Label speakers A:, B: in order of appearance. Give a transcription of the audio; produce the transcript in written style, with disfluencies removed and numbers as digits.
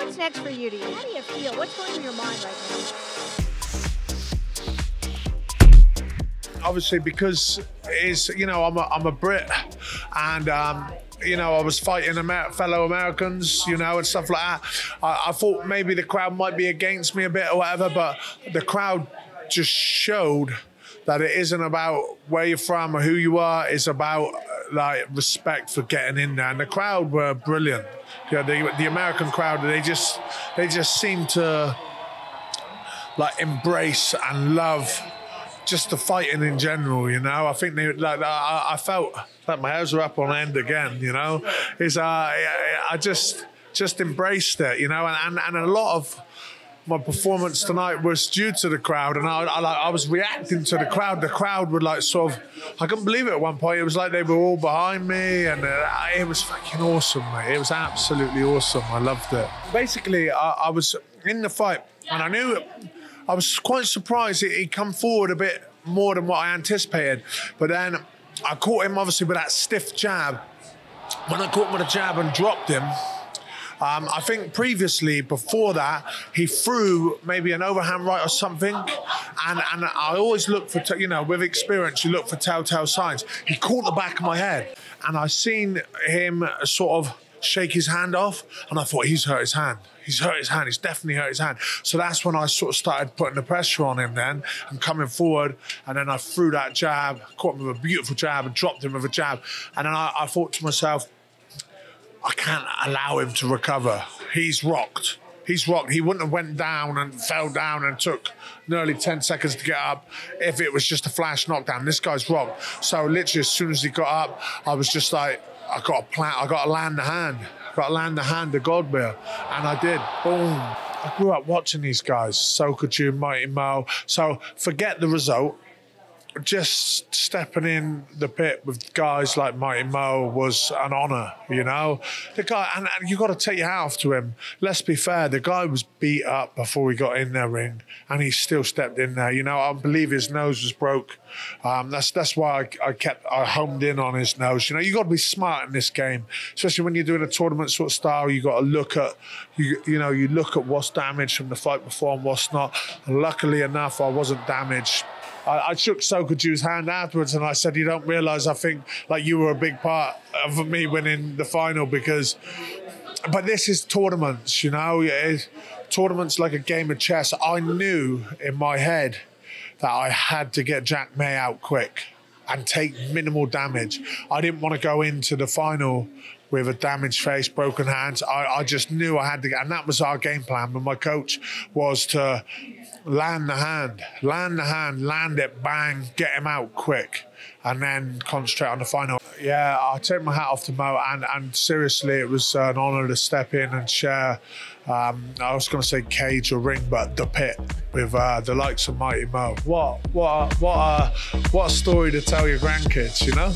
A: what's next for you? How do you feel? What's going through your mind right
B: now? Obviously, because it's, you know, I'm a Brit, and you know, I was fighting fellow Americans, you know, and stuff like that. I thought maybe the crowd might be against me a bit or whatever, but the crowd just showed that it isn't about where you're from or who you are. It's about like respect for getting in there, and the crowd were brilliant. You know, the American crowd, they just seemed to like embrace and love just the fighting in general, you know. I think they like I felt like my hairs were up on end again, you know. It's I just embraced it, you know, and a lot of my performance tonight was due to the crowd, and I was reacting to the crowd. The crowd would like sort of, I couldn't believe it at one point. It was like they were all behind me, and it was fucking awesome, mate. It was absolutely awesome. I loved it. Basically, I was in the fight, and I knew I was quite surprised he'd come forward a bit more than what I anticipated. But then I caught him obviously with that stiff jab. When I caught him with a jab and dropped him, I think previously, before that, he threw maybe an overhand right or something. And I always look for, you know, with experience, you look for telltale signs. He caught the back of my head, and I seen him sort of shake his hand off, and I thought, he's hurt his hand. He's hurt his hand. He's definitely hurt his hand. So that's when I sort of started putting the pressure on him then and coming forward. And then I threw that jab, caught him with a beautiful jab and dropped him with a jab. And then I thought to myself, I can't allow him to recover. He's rocked. He's rocked. He wouldn't have went down and fell down and took nearly 10 seconds to get up if it was just a flash knockdown. This guy's rocked. So literally as soon as he got up, I was just like, I got to land the hand. I got to land the hand of Godbeer. And I did. Boom. I grew up watching these guys, Sokaju, Mighty Mo. So forget the result. Just stepping in the pit with guys like Mighty Mo was an honour, you know. The guy, and you got to take your hat off to him. Let's be fair, the guy was beat up before he got in their ring, and he still stepped in there. You know, I believe his nose was broke. That's why I homed in on his nose. You know, you got to be smart in this game, especially when you're doing a tournament sort of style. You got to look at, you know, you look at what's damaged from the fight before and what's not. And luckily enough, I wasn't damaged. I shook Sokaju's hand afterwards, and I said, you don't realise, I think, like, you were a big part of me winning the final because... But this is tournaments, you know? Tournaments like a game of chess. I knew in my head that I had to get Jack May out quick and take minimal damage. I didn't want to go into the final with a damaged face, broken hands. I just knew I had to get... And that was our game plan. But my coach was to... land the hand, land it, bang, get him out quick, and then concentrate on the final. Yeah, I take my hat off to Mo, and seriously, it was an honour to step in and share, I was going to say cage or ring, but the pit with the likes of Mighty Mo. What a story to tell your grandkids, you know?